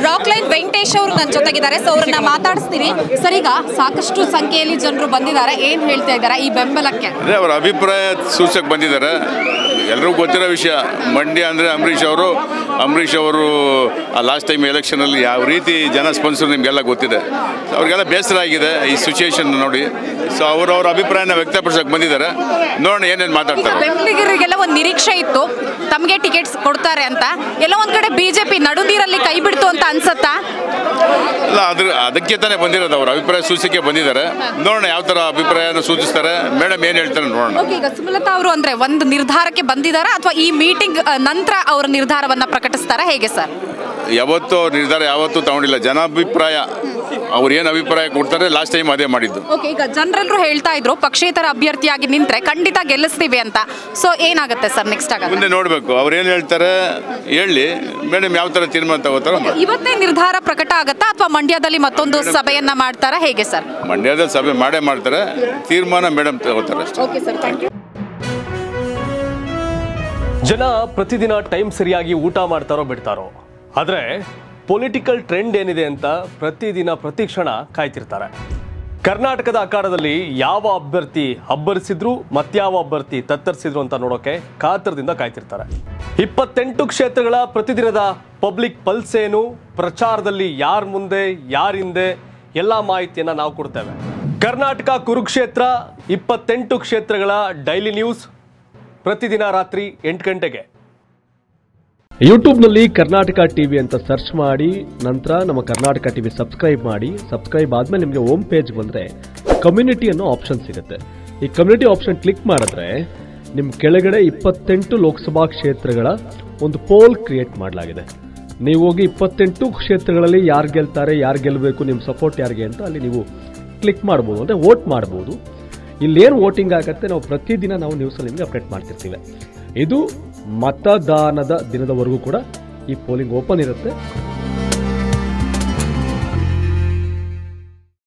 ರಾಕ್ಲೈನ್ ವೆಂಕಟೇಶ್ ಅವರು ನನ್ನ ಜೊತೆಗಿದ್ದಾರೆ. ಸೊ ಅವ್ರನ್ನ ಮಾತಾಡಿಸ್ತೀನಿ. ಸರ್, ಈಗ ಸಾಕಷ್ಟು ಸಂಖ್ಯೆಯಲ್ಲಿ ಜನರು ಬಂದಿದ್ದಾರೆ, ಏನ್ ಹೇಳ್ತಾ ಇದ್ದಾರೆ ಈ ಬೆಂಬಲಕ್ಕೆ? ಅದೇ ಅವರ ಅಭಿಪ್ರಾಯ ಸೂಚಕ್ಕೆ ಬಂದಿದ್ದಾರೆ. ಎಲ್ಲರಿಗೂ ಗೊತ್ತಿರೋ ವಿಷಯ, ಮಂಡ್ಯ ಅಂದರೆ ಅಂಬರೀಷ್ ಅವರು ಲಾಸ್ಟ್ ಟೈಮ್ ಎಲೆಕ್ಷನಲ್ಲಿ ಯಾವ ರೀತಿ ಜನ ಸ್ಪಂದಿಸೋದು ನಿಮಗೆಲ್ಲ ಗೊತ್ತಿದೆ. ಅವ್ರಿಗೆಲ್ಲ ಬೇಸರ ಆಗಿದೆ ಈ ಸಿಚುಯೇಷನ್ ನೋಡಿ. ಸೊ ಅವರವ್ರ ಅಭಿಪ್ರಾಯನ ವ್ಯಕ್ತಪಡಿಸೋಕೆ ಬಂದಿದ್ದಾರೆ. ನೋಡೋಣ ಏನೇನು ಮಾತಾಡ್ತಾರೆ. ಬೆಂಬಲಿಗರಿಗೆಲ್ಲ ಒಂದು ನಿರೀಕ್ಷೆ ಇತ್ತು ತಮಗೆ ಟಿಕೆಟ್ಸ್ ಕೊಡ್ತಾರೆ ಅಂತ. ಎಲ್ಲ ಒಂದ್ ಕಡೆ ಬಿಜೆಪಿ ನಡುನೀರಲ್ಲಿ ಕೈ ಬಿಡ್ತು ಅಂತ ಅನ್ಸತ್ತಾ? ಇಲ್ಲ, ಅದಕ್ಕೆ ತಾನೇ ಬಂದಿರೋದು. ಅವ್ರ ಅಭಿಪ್ರಾಯ ಸೂಚಿಕೆ ಬಂದಿದ್ದಾರೆ. ನೋಡೋಣ ಯಾವ ಥರ ಅಭಿಪ್ರಾಯನ ಸೂಚಿಸ್ತಾರೆ, ಮೇಡಮ್ ಏನು ಹೇಳ್ತಾರೆ ನೋಡೋಣ. ಈಗ ಸುಮಲತಾ ಅವರು ಅಂದ್ರೆ ಒಂದು ನಿರ್ಧಾರಕ್ಕೆ ಬಂದಿದ್ದಾರಾ ಅಥವಾ ಈ ಮೀಟಿಂಗ್ ನಂತರ ಅವರ ನಿರ್ಧಾರವನ್ನ ಪ್ರಕಟಿಸ್ತಾರಾ, ಹೇಗೆ ಸರ್? ಯಾವತ್ತೂ ಅವ್ರ ನಿರ್ಧಾರ ಯಾವತ್ತೂ ತಗೊಂಡಿಲ್ಲ. ಜನಾಭಿಪ್ರಾಯ ಅವ್ರು ಏನು ಅಭಿಪ್ರಾಯ ಕೊಡ್ತಾರೆ ಲಾಸ್ಟ್ ಟೈಮ್ ಅದೇ ಮಾಡಿದ್ದು. ಓಕೆ, ಈಗ ಜನರೆಲ್ಲರೂ ಹೇಳ್ತಾ ಇದ್ರು ಪಕ್ಷೇತರ ಅಭ್ಯರ್ಥಿಯಾಗಿ ನಿಂತ್ರೆ ಖಂಡಿತ ಗೆಲ್ಲಿಸ್ತೀವಿ ಅಂತ. ಸೊ ಏನಾಗುತ್ತೆ ಸರ್ ನೆಕ್ಸ್ಟ್ ಆಗ? ಮುಂದೆ ನೋಡಬೇಕು ಅವ್ರು ಏನು ಹೇಳ್ತಾರೆ, ಹೇಳಿ ಮೇಡಮ್ ಯಾವ ಥರ ತೀರ್ಮಾನ ತಗೋತಾರೋ. ಇವತ್ತೇ ನಿರ್ಧಾರ ಪ್ರಕಟ ಆಗುತ್ತಾ ಅಥವಾ ಮಂಡ್ಯದಲ್ಲಿ ಮತ್ತೊಂದು ಸಭೆಯನ್ನ ಮಾಡ್ತಾರಾ, ಹೇಗೆ ಸರ್? ಮಂಡ್ಯದಲ್ಲಿ ಸಭೆ ಮಾಡೇ ಮಾಡ್ತಾರೆ, ತೀರ್ಮಾನ ಮೇಡಮ್ ತಗೋತಾರೆ ಅಷ್ಟೇ. Okay sir, thank you. ಜನ ಪ್ರತಿದಿನ ಟೈಮ್ ಸರಿಯಾಗಿ ಊಟ ಮಾಡ್ತಾರೋ ಬಿಡ್ತಾರೋ, ಆದರೆ ಪೊಲಿಟಿಕಲ್ ಟ್ರೆಂಡ್ ಏನಿದೆ ಅಂತ ಪ್ರತಿದಿನ ಪ್ರತಿ ಕ್ಷಣ ಕಾಯ್ತಿರ್ತಾರೆ. ಕರ್ನಾಟಕದ ಅಖಾಡದಲ್ಲಿ ಯಾವ ಅಭ್ಯರ್ಥಿ ಅಬ್ಬರಿಸಿದ್ರು ಮತ್ಯಾವ ಅಭ್ಯರ್ಥಿ ತತ್ತರಿಸಿದ್ರು ಅಂತ ನೋಡೋಕೆ ಕಾತರದಿಂದ ಕಾಯ್ತಿರ್ತಾರೆ. 28 ಕ್ಷೇತ್ರಗಳ ಪ್ರತಿದಿನದ ಪಬ್ಲಿಕ್ ಪಲ್ಸ್ ಏನು, ಪ್ರಚಾರದಲ್ಲಿ ಯಾರ ಮುಂದೆ ಯಾರ ಹಿಂದೆ ಎಲ್ಲ ಮಾಹಿತಿಯನ್ನ ನಾವು ಕೊಡ್ತೇವೆ. ಕರ್ನಾಟಕ ಕುರುಕ್ಷೇತ್ರ 28 ಕ್ಷೇತ್ರಗಳ ಡೈಲಿ ನ್ಯೂಸ್ ಪ್ರತಿದಿನ ರಾತ್ರಿ 8 ಗಂಟೆಗೆ ಯೂಟ್ಯೂಬ್ನಲ್ಲಿ ಕರ್ನಾಟಕ ಟಿವಿ ಅಂತ ಸರ್ಚ್ ಮಾಡಿ, ನಂತರ ನಮ್ಮ ಕರ್ನಾಟಕ ಟಿವಿ ಸಬ್ಸ್ಕ್ರೈಬ್ ಮಾಡಿ. ಸಬ್ಸ್ಕ್ರೈಬ್ ಆದಮೇಲೆ ನಿಮಗೆ ಹೋಮ್ ಪೇಜ್ ಬಂದರೆ ಕಮ್ಯುನಿಟಿ ಅನ್ನೋ ಆಪ್ಷನ್ ಸಿಗುತ್ತೆ. ಈ ಕಮ್ಯುನಿಟಿ ಆಪ್ಷನ್ ಕ್ಲಿಕ್ ಮಾಡಿದ್ರೆ ನಿಮ್ಮ ಕೆಳಗಡೆ 28 ಲೋಕಸಭಾ ಕ್ಷೇತ್ರಗಳ ಒಂದು ಪೋಲ್ ಕ್ರಿಯೇಟ್ ಮಾಡಲಾಗಿದೆ. ನೀವು ಹೋಗಿ 28 ಕ್ಷೇತ್ರಗಳಲ್ಲಿ ಯಾರು ಗೆಲ್ತಾರೆ, ಯಾರು ಗೆಲ್ಲಬೇಕು, ನಿಮ್ಮ ಸಪೋರ್ಟ್ ಯಾರಿಗೆ ಅಂತ ಅಲ್ಲಿ ನೀವು ಕ್ಲಿಕ್ ಮಾಡ್ಬೋದು, ಅಂದರೆ ವೋಟ್ ಮಾಡ್ಬೋದು. ಇಲ್ಲೇನು ವೋಟಿಂಗ್ ಆಗುತ್ತೆ ನಾವು ಪ್ರತಿದಿನ ನಾವು ನ್ಯೂಸಲ್ಲಿ ನಿಮಗೆ ಅಪ್ಡೇಟ್ ಮಾಡ್ತಿರ್ತೀವಿ. ಇದು ಮತದಾನದ ದಿನದವರೆಗೂ ಕೂಡ ಈ ಪೋಲಿಂಗ್ ಓಪನ್ ಇರುತ್ತೆ.